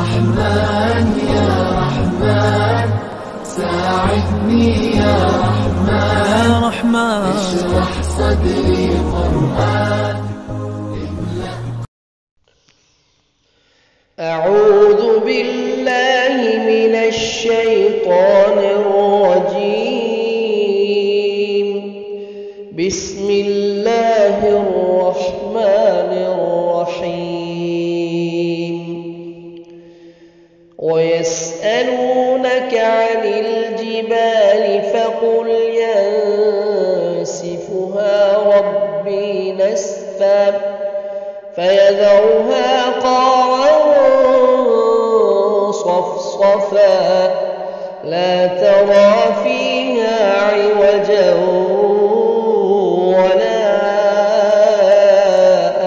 رحمن يا رحمن ساعدني يا رحمن اشرح صدري قرآن. أعوذ بالله من الشيطان الرجيم. بسم الله الرحمن الرحيم. ويسألونك عن الجبال فقل ينسفها ربي نسفا فيذرها قاعا صفصفا لا ترى فيها عوجا ولا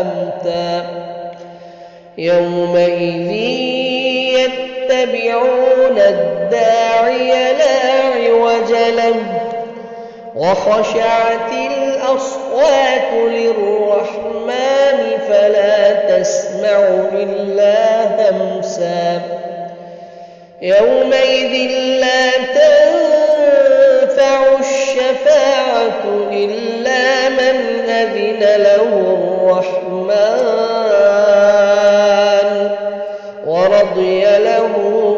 أمتا يومئذ يتبعون الداعي لا عوج له وخشعت الأصوات للرحمن فلا تسمع إلا همسا يومئذ لا تنفع الشفاعة إلا من أذن له الرحمن ورضي له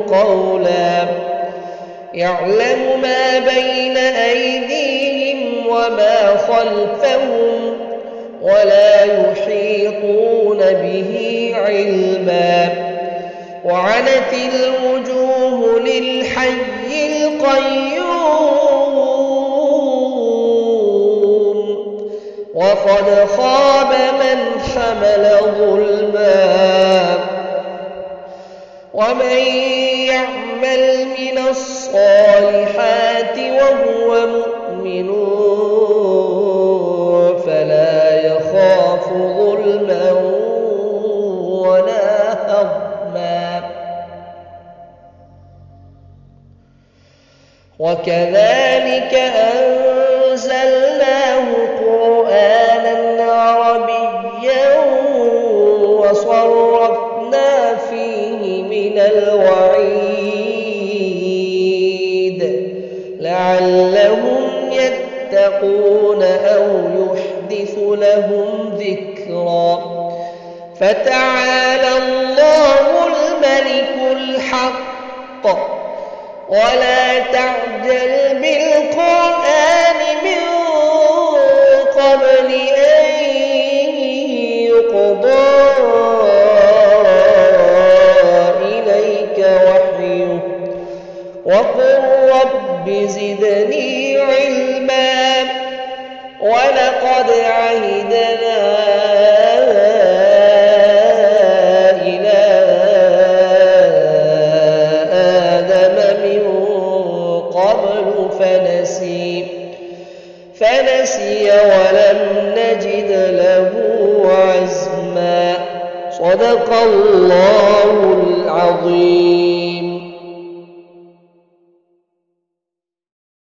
قولا. يعلم ما بين أيديهم وما خلفهم ولا يحيطون به علما. وعنت الوجوه للحي القيوم وقد خاب من حمل ظلما. ومن يعمل من الصالحات وهو مؤمن فلا يخاف ظلما ولا هضما. وكذلك أنزلناه قرآنا عربيا وصرفنا فيه من الوعيد لعلهم يتقون أو يحدث لهم ذكرا. فتعالى الله الملك الحق ولا تعجل بالقرآن من قبل أن يقضى إليك وحيه وقل رب زدني علما. ولقد عهدنا إلى آدم من قبل فنسي ولم نجد له عزما. صدق الله العظيم.